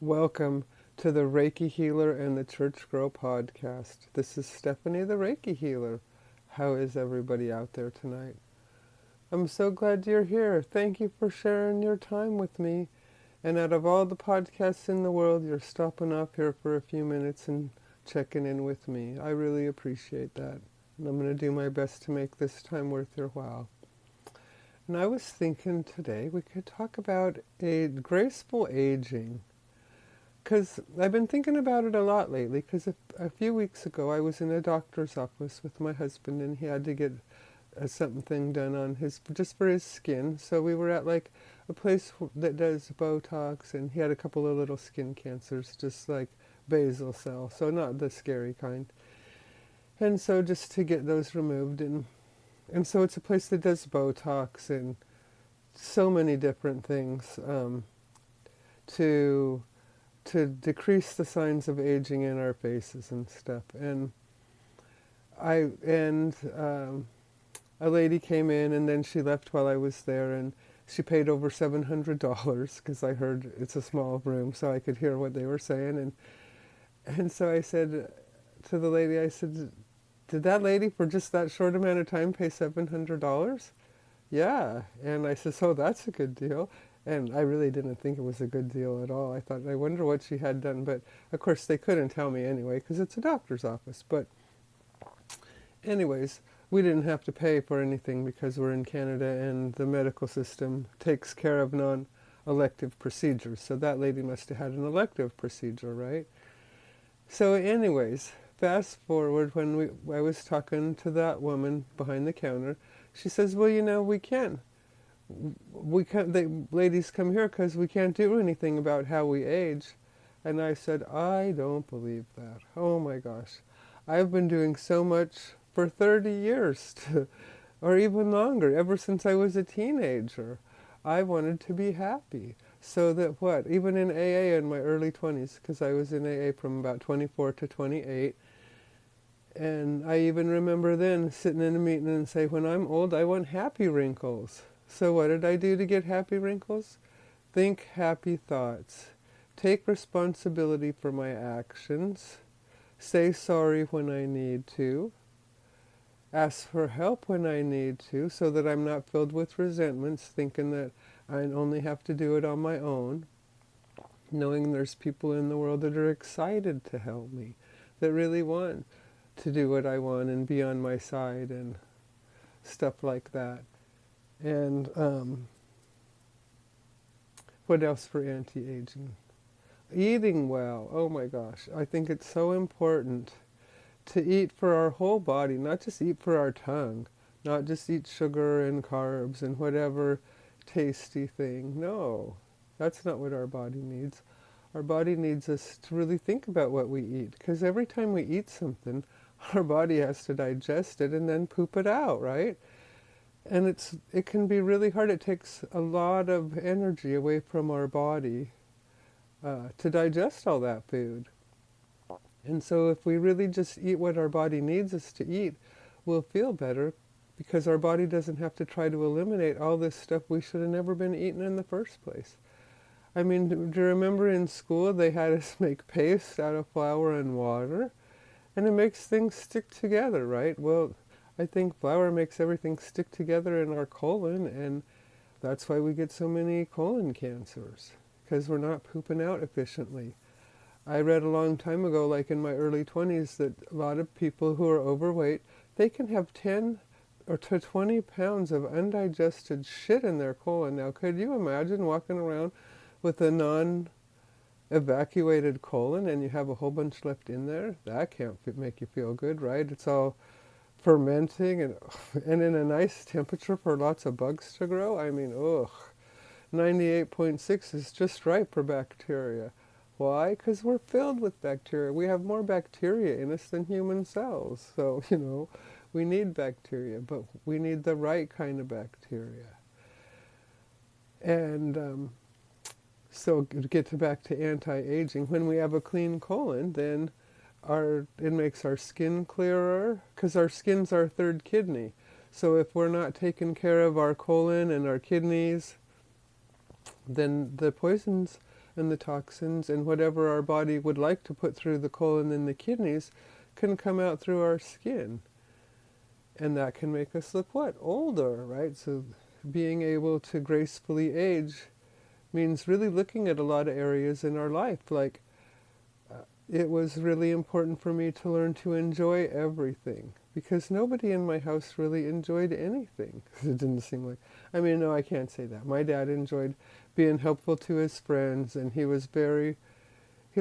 Welcome to the Reiki Healer and the Church Girl podcast. This is Stephanie, the Reiki Healer. How is everybody out there tonight? I'm so glad you're here. Thank you for sharing your time with me. And out of all the podcasts in the world, you're stopping off here for a few minutes and checking in with me. I really appreciate that. And I'm going to do my best to make this time worth your while. And I was thinking today we could talk about a graceful aging. Because I've been thinking about it a lot lately, because a few weeks ago I was in a doctor's office with my husband and he had to get something done on just for his skin. So we were at like a place that does Botox, and he had a couple of little skin cancers, just like basal cell, so not the scary kind. And so just to get those removed, and so it's a place that does Botox and so many different things to decrease the signs of aging in our faces and stuff. And a lady came in, and then she left while I was there, and she paid over $700 because I heard it's a small room, so I could hear what they were saying. And so I said to the lady, I said, "Did that lady for just that short amount of time pay $700?" "Yeah." And I said, "So that's a good deal." And I really didn't think it was a good deal at all. I thought, I wonder what she had done. But of course they couldn't tell me anyway, because it's a doctor's office. But anyways, we didn't have to pay for anything because we're in Canada and the medical system takes care of non-elective procedures. So that lady must have had an elective procedure, right? So anyways, fast forward, I was talking to that woman behind the counter, she says, "Well, the ladies come here because we can't do anything about how we age." And I said, "I don't believe that. Oh my gosh. I've been doing so much for 30 years or even longer, ever since I was a teenager. I wanted to be happy. So that even in AA in my early 20s, because I was in AA from about 24 to 28, and I even remember then sitting in a meeting and say, when I'm old, I want happy wrinkles. So what did I do to get happy wrinkles? Think happy thoughts. Take responsibility for my actions. Say sorry when I need to. Ask for help when I need to, so that I'm not filled with resentments, thinking that I only have to do it on my own. Knowing there's people in the world that are excited to help me, that really want to do what I want and be on my side and stuff like that. And what else for anti-aging? Eating well. Oh my gosh. I think it's so important to eat for our whole body, not just eat for our tongue, not just eat sugar and carbs and whatever tasty thing. No, that's not what our body needs. Our body needs us to really think about what we eat, because every time we eat something, our body has to digest it and then poop it out, right? And it can be really hard. It takes a lot of energy away from our body to digest all that food. And so if we really just eat what our body needs us to eat, we'll feel better, because our body doesn't have to try to eliminate all this stuff we should have never been eating in the first place. I mean, do you remember in school they had us make paste out of flour and water? And it makes things stick together, right? Well, I think flour makes everything stick together in our colon, and that's why we get so many colon cancers, because we're not pooping out efficiently. I read a long time ago, like in my early 20s, that a lot of people who are overweight, they can have 10 or to 20 pounds of undigested shit in their colon. Now, could you imagine walking around with a non-evacuated colon and you have a whole bunch left in there? That can't make you feel good, right? It's all fermenting and in a nice temperature for lots of bugs to grow. I mean, 98.6 is just right for bacteria. Why? Because we're filled with bacteria. We have more bacteria in us than human cells. So, we need bacteria, but we need the right kind of bacteria. And so to get back to anti-aging, when we have a clean colon, then it makes our skin clearer, because our skin's our third kidney. So if we're not taking care of our colon and our kidneys, then the poisons and the toxins and whatever our body would like to put through the colon and the kidneys can come out through our skin. And that can make us look what? Older, right? So being able to gracefully age means really looking at a lot of areas in our life. Like, it was really important for me to learn to enjoy everything, because nobody in my house really enjoyed anything. It didn't seem like, I mean, no, I can't say that. My dad enjoyed being helpful to his friends, and he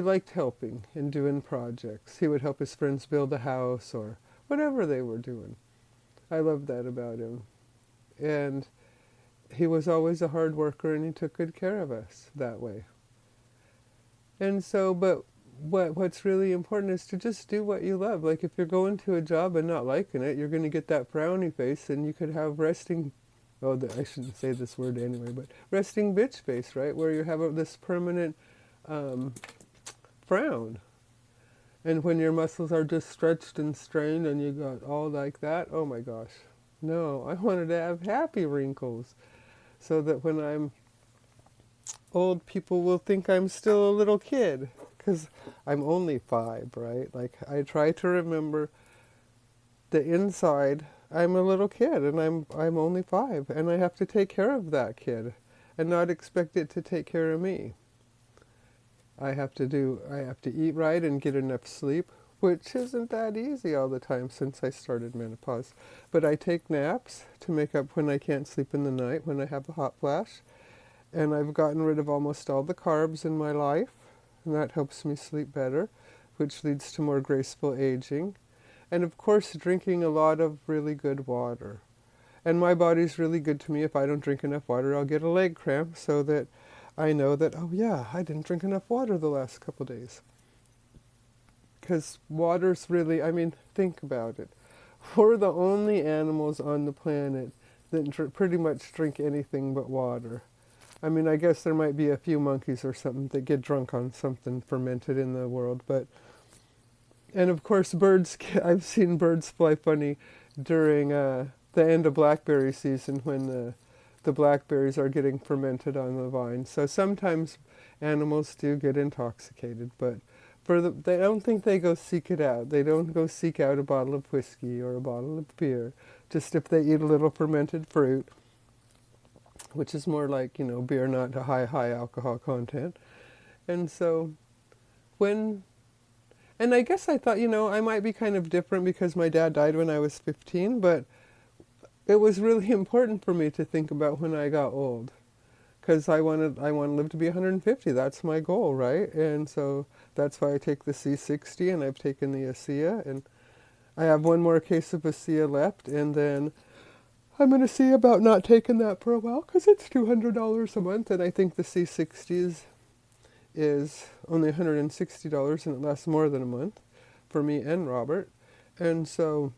liked helping and doing projects. He would help his friends build a house or whatever they were doing. I loved that about him. And he was always a hard worker, and he took good care of us that way. And so, but what's really important is to just do what you love. Like, if you're going to a job and not liking it, you're going to get that frowny face, and you could have resting, I shouldn't say this word anyway, but resting bitch face, right? Where you have this permanent frown. And when your muscles are just stretched and strained and you got all like that, oh my gosh. No, I wanted to have happy wrinkles, so that when I'm old, people will think I'm still a little kid, because I'm only 5, right? Like, I try to remember the inside, I'm a little kid, and I'm only 5, and I have to take care of that kid and not expect it to take care of me. I have to eat right and get enough sleep, which isn't that easy all the time since I started menopause. But I take naps to make up when I can't sleep in the night, when I have a hot flash. And I've gotten rid of almost all the carbs in my life, and that helps me sleep better, which leads to more graceful aging. And of course, drinking a lot of really good water. And my body's really good to me. If I don't drink enough water, I'll get a leg cramp, so that I know that, oh yeah, I didn't drink enough water the last couple days. Because water's really, I mean, think about it. We're the only animals on the planet that pretty much drink anything but water. I mean, I guess there might be a few monkeys or something that get drunk on something fermented in the world, but... And of course, I've seen birds fly funny during the end of blackberry season, when the blackberries are getting fermented on the vine. So sometimes animals do get intoxicated, but I don't think they go seek it out. They don't go seek out a bottle of whiskey or a bottle of beer. Just if they eat a little fermented fruit, which is more like, beer, not a high alcohol content. And so and I guess I thought, I might be kind of different because my dad died when I was 15, but it was really important for me to think about when I got old, because I want to live to be 150. That's my goal, right? And so that's why I take the C60, and I've taken the ASEA, and I have one more case of ASEA left, and then I'm going to see about not taking that for a while, because it's $200 a month, and I think the C60 is only $160, and it lasts more than a month for me and Robert. And so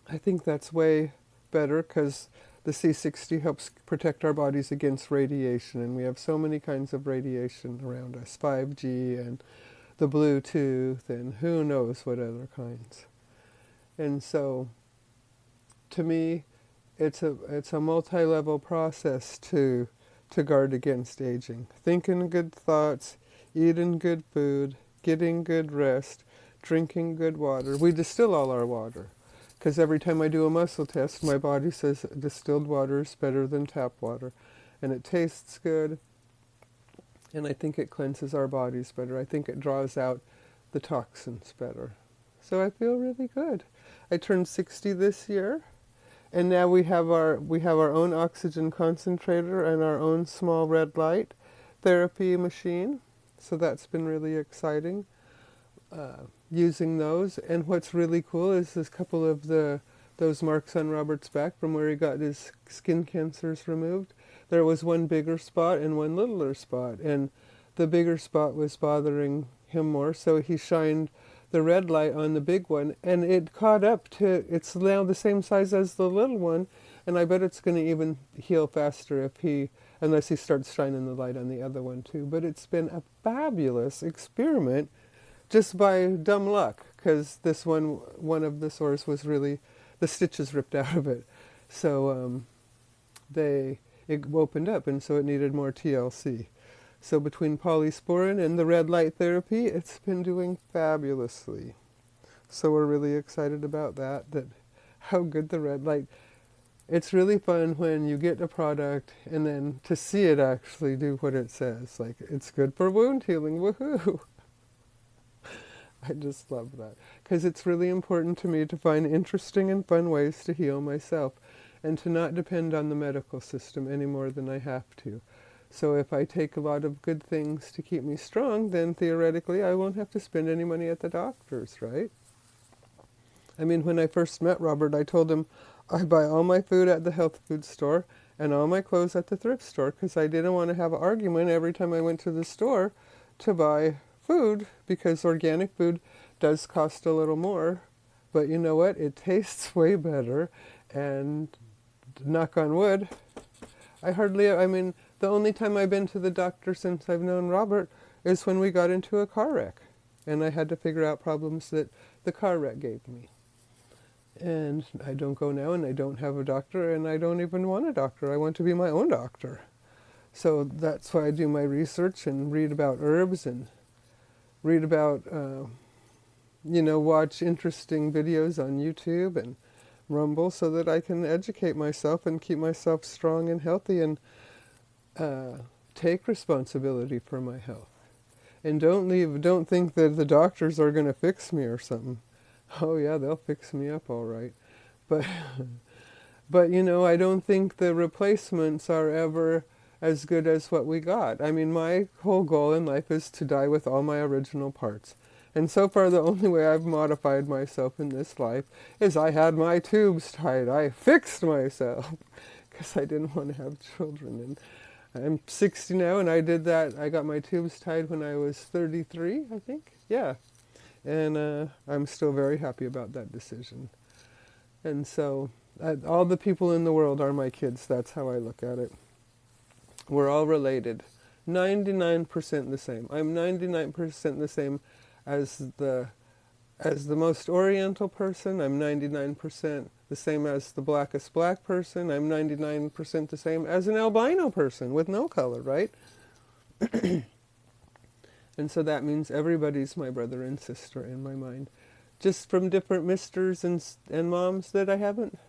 I think that's way better, because the C60 helps protect our bodies against radiation, and we have so many kinds of radiation around us, 5G and the Bluetooth and who knows what other kinds. And so to me, it's a multi-level process to guard against aging. Thinking good thoughts, eating good food, getting good rest, drinking good water. We distill all our water, because every time I do a muscle test, my body says distilled water is better than tap water. And it tastes good, and I think it cleanses our bodies better. I think it draws out the toxins better. So I feel really good. I turned 60 this year, and now we have our own oxygen concentrator and our own small red light therapy machine. So that's been really exciting. Using those, and what's really cool is this couple of those marks on Robert's back from where he got his skin cancers removed. There was one bigger spot and one littler spot, and the bigger spot was bothering him more, so he shined the red light on the big one, and it caught up to, it's now the same size as the little one, and I bet it's going to even heal faster unless he starts shining the light on the other one too. But it's been a fabulous experiment, just by dumb luck, because this one of the sores was really, the stitches ripped out of it. So it opened up, and so it needed more TLC. So between polysporin and the red light therapy, it's been doing fabulously. So we're really excited about that how good the red light. It's really fun when you get a product and then to see it actually do what it says. Like, it's good for wound healing, woohoo! I just love that. Because it's really important to me to find interesting and fun ways to heal myself and to not depend on the medical system any more than I have to. So if I take a lot of good things to keep me strong, then theoretically I won't have to spend any money at the doctor's, right? I mean, when I first met Robert, I told him I buy all my food at the health food store and all my clothes at the thrift store because I didn't want to have an argument every time I went to the store to buy food, because organic food does cost a little more. But you know what? It tastes way better, and knock on wood, I mean, the only time I've been to the doctor since I've known Robert is when we got into a car wreck, and I had to figure out problems that the car wreck gave me. And I don't go now, and I don't have a doctor, and I don't even want a doctor. I want to be my own doctor. So that's why I do my research and read about herbs and read about, watch interesting videos on YouTube and Rumble so that I can educate myself and keep myself strong and healthy and take responsibility for my health. And don't think that the doctors are going to fix me or something. Oh yeah, they'll fix me up all right. But, I don't think the replacements are ever as good as what we got. I mean, my whole goal in life is to die with all my original parts. And so far, the only way I've modified myself in this life is I had my tubes tied. I fixed myself because I didn't want to have children. And I'm 60 now, and I did that. I got my tubes tied when I was 33, I think. Yeah. And I'm still very happy about that decision. And so all the people in the world are my kids. That's how I look at it. We're all related. 99% the same. I'm 99% the same as the most Oriental person. I'm 99% the same as the blackest black person. I'm 99% the same as an albino person with no color, right? And so that means everybody's my brother and sister in my mind. Just from different misters and moms that I haven't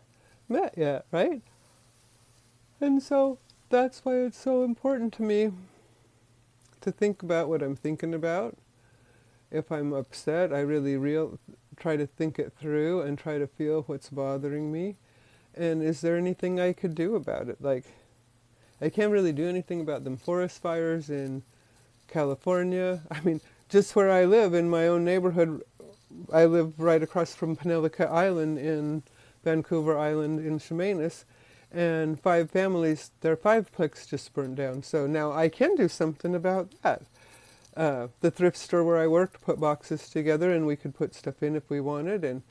met yet, right? And so that's why it's so important to me to think about what I'm thinking about. If I'm upset, I really try to think it through and try to feel what's bothering me. And is there anything I could do about it? Like, I can't really do anything about them forest fires in California. I mean, just where I live in my own neighborhood, I live right across from Penelica Island in Vancouver Island in Chemainus, and 5 families, their 5-plex just burned down. So now I can do something about that. The thrift store where I worked put boxes together, and we could put stuff in if we wanted, and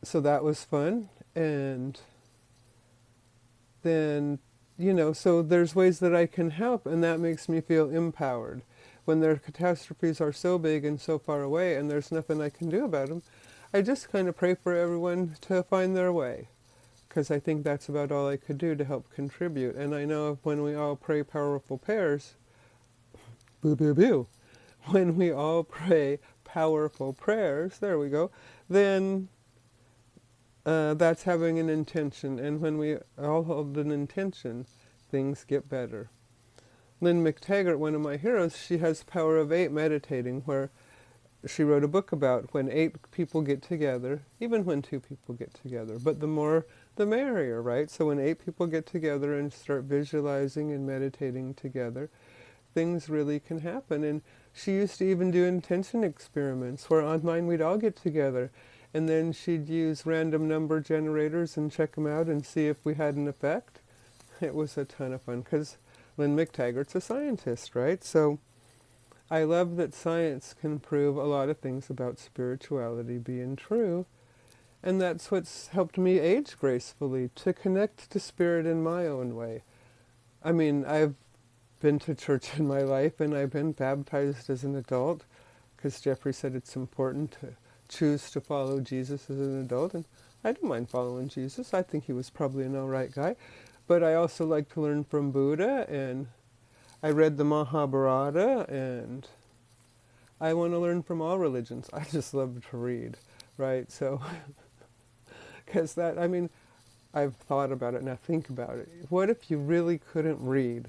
so that was fun. And then, so there's ways that I can help, and that makes me feel empowered. When their catastrophes are so big and so far away and there's nothing I can do about them, I just kind of pray for everyone to find their way, because I think that's about all I could do to help contribute. And I know when we all pray powerful prayers, boo boo boo, when we all pray powerful prayers, there we go, then that's having an intention. And when we all hold an intention, things get better. Lynn McTaggart, one of my heroes, she has Power of 8 meditating, where she wrote a book about when 8 people get together, even when 2 people get together, but the more the merrier, right? So when 8 people get together and start visualizing and meditating together, things really can happen. And she used to even do intention experiments where online we'd all get together, and then she'd use random number generators and check them out and see if we had an effect. It was a ton of fun, because Lynn McTaggart's a scientist, right? So I love that science can prove a lot of things about spirituality being true. And that's what's helped me age gracefully, to connect to spirit in my own way. I mean, I've been to church in my life, and I've been baptized as an adult, because Jeffrey said it's important to choose to follow Jesus as an adult. And I don't mind following Jesus. I think he was probably an all right guy. But I also like to learn from Buddha, and I read the Mahabharata, and I want to learn from all religions. I just love to read, right? So, because that, I mean, I've thought about it, now think about it. What if you really couldn't read?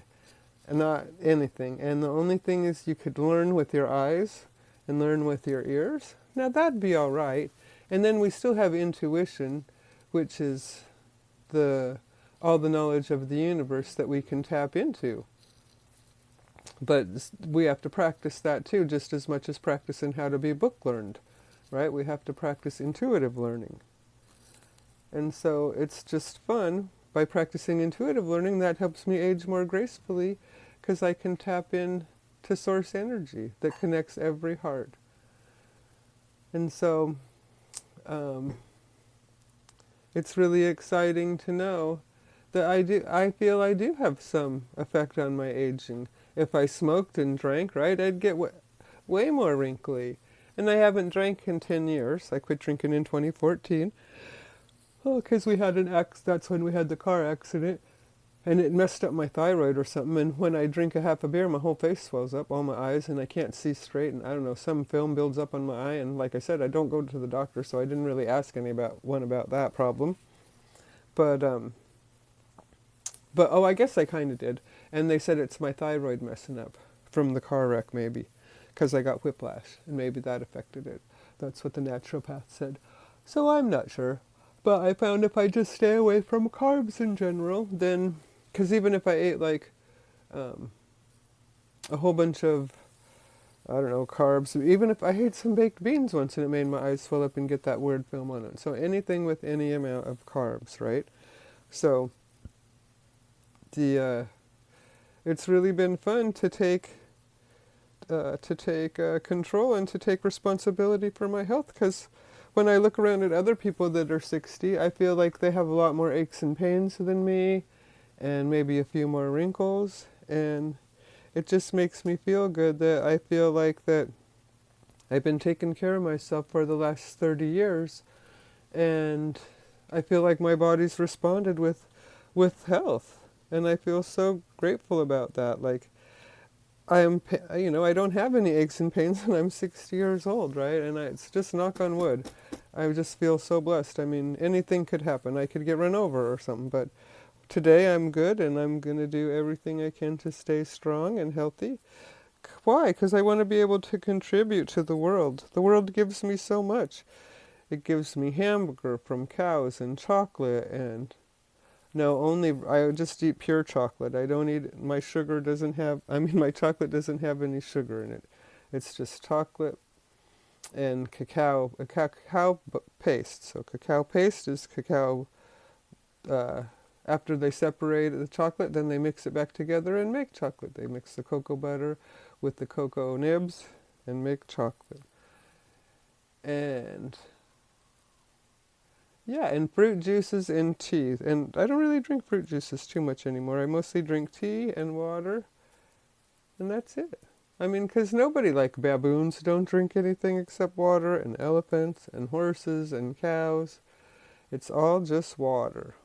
And not anything. And the only thing is you could learn with your eyes and learn with your ears. Now that'd be all right. And then we still have intuition, which is all the knowledge of the universe that we can tap into. But we have to practice that too, just as much as practicing how to be book learned, right? We have to practice intuitive learning. And so it's just fun. By practicing intuitive learning, that helps me age more gracefully, because I can tap in to source energy that connects every heart. And so it's really exciting to know that I feel I do have some effect on my aging. If I smoked and drank, right, I'd get way more wrinkly. And I haven't drank in 10 years. I quit drinking in 2014. Oh, because we had that's when we had the car accident. And it messed up my thyroid or something. And when I drink a half a beer, my whole face swells up, all my eyes, and I can't see straight. And I don't know, some film builds up on my eye. And like I said, I don't go to the doctor, so I didn't really ask anyone about that problem. But oh, I guess I kind of did. And they said it's my thyroid messing up from the car wreck, maybe, because I got whiplash, and maybe that affected it. That's what the naturopath said. So I'm not sure. But I found if I just stay away from carbs in general, then, because even if I ate like a whole bunch of, I don't know, carbs, even if I ate some baked beans once and it made my eyes swell up and get that weird film on it. So anything with any amount of carbs, right? So it's really been fun to take control and to take responsibility for my health, because when I look around at other people that are 60, I feel like they have a lot more aches and pains than me, and maybe a few more wrinkles, and it just makes me feel good that I feel like that I've been taking care of myself for the last 30 years, and I feel like my body's responded with health, and I feel so grateful about that. Like, I don't have any aches and pains, and I'm 60 years old, right? And it's just knock on wood. I just feel so blessed. I mean, anything could happen. I could get run over or something, but today I'm good, and I'm going to do everything I can to stay strong and healthy. Why? Because I want to be able to contribute to the world. The world gives me so much. It gives me hamburger from cows and chocolate, and I just eat pure chocolate. I don't eat, my chocolate doesn't have any sugar in it. It's just chocolate and cacao paste. So cacao paste is cacao, after they separate the chocolate, then they mix it back together and make chocolate. They mix the cocoa butter with the cocoa nibs and make chocolate. And yeah, and fruit juices and tea. And I don't really drink fruit juices too much anymore. I mostly drink tea and water, and that's it. I mean, because nobody, like baboons, don't drink anything except water, and elephants and horses and cows. It's all just water.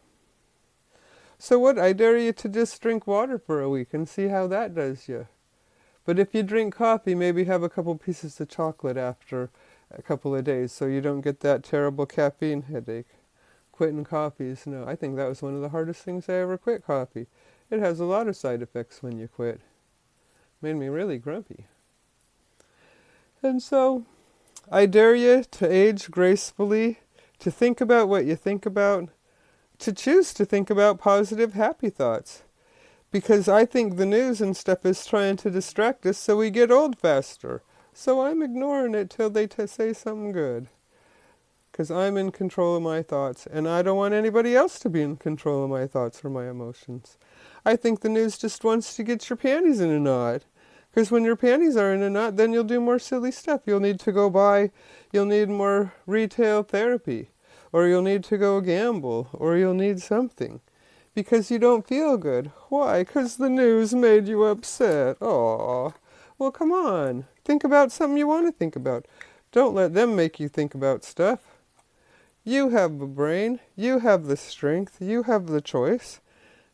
So what, I dare you to just drink water for a week and see how that does you. But if you drink coffee, maybe have a couple pieces of chocolate after a couple of days so you don't get that terrible caffeine headache. Quitting coffees, no, I think that was one of the hardest things I ever quit, coffee. It has a lot of side effects when you quit. Made me really grumpy. And so, I dare you to age gracefully, to think about what you think about, to choose to think about positive, happy thoughts. Because I think the news and stuff is trying to distract us so we get old faster. So I'm ignoring it till they say something good. Because I'm in control of my thoughts, and I don't want anybody else to be in control of my thoughts or my emotions. I think the news just wants to get your panties in a knot. Because when your panties are in a knot, then you'll do more silly stuff. You'll need more retail therapy, or you'll need to go gamble, or you'll need something. Because you don't feel good. Why? Because the news made you upset. Aww. Well, come on. Think about something you want to think about. Don't let them make you think about stuff. You have a brain. You have the strength. You have the choice.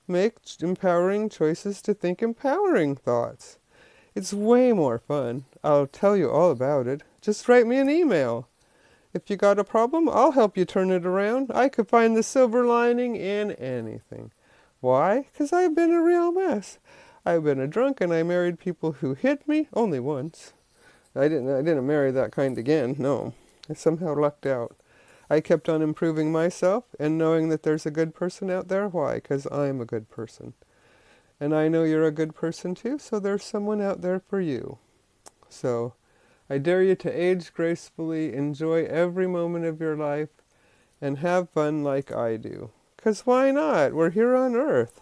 make empowering choices to think empowering thoughts. It's way more fun. I'll tell you all about it. Just write me an email. If you got a problem, I'll help you turn it around. I could find the silver lining in anything. Why? 'Cause I've been a real mess. I've been a drunk and I married people who hit me only once. I didn't marry that kind again, no. I somehow lucked out. I kept on improving myself and knowing that there's a good person out there. Why? 'Cause I'm a good person. And I know you're a good person too, so there's someone out there for you. So, I dare you to age gracefully, enjoy every moment of your life, and have fun like I do. 'Cause why not? We're here on Earth.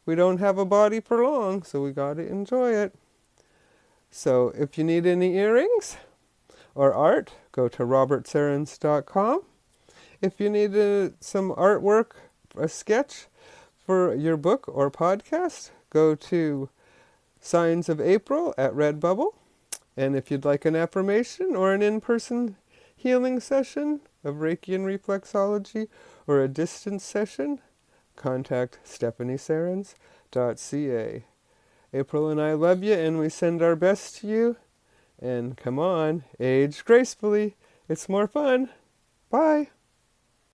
We don't have a body for long, so we gotta enjoy it. So, if you need any earrings or art, go to robertserens.com. If you need some artwork, a sketch for your book or podcast, go to Signs of April at Redbubble. And if you'd like an affirmation or an in-person healing session of Reiki and reflexology or a distance session, contact stephanieserens.ca. April and I love you and we send our best to you. And come on, age gracefully. It's more fun. Bye.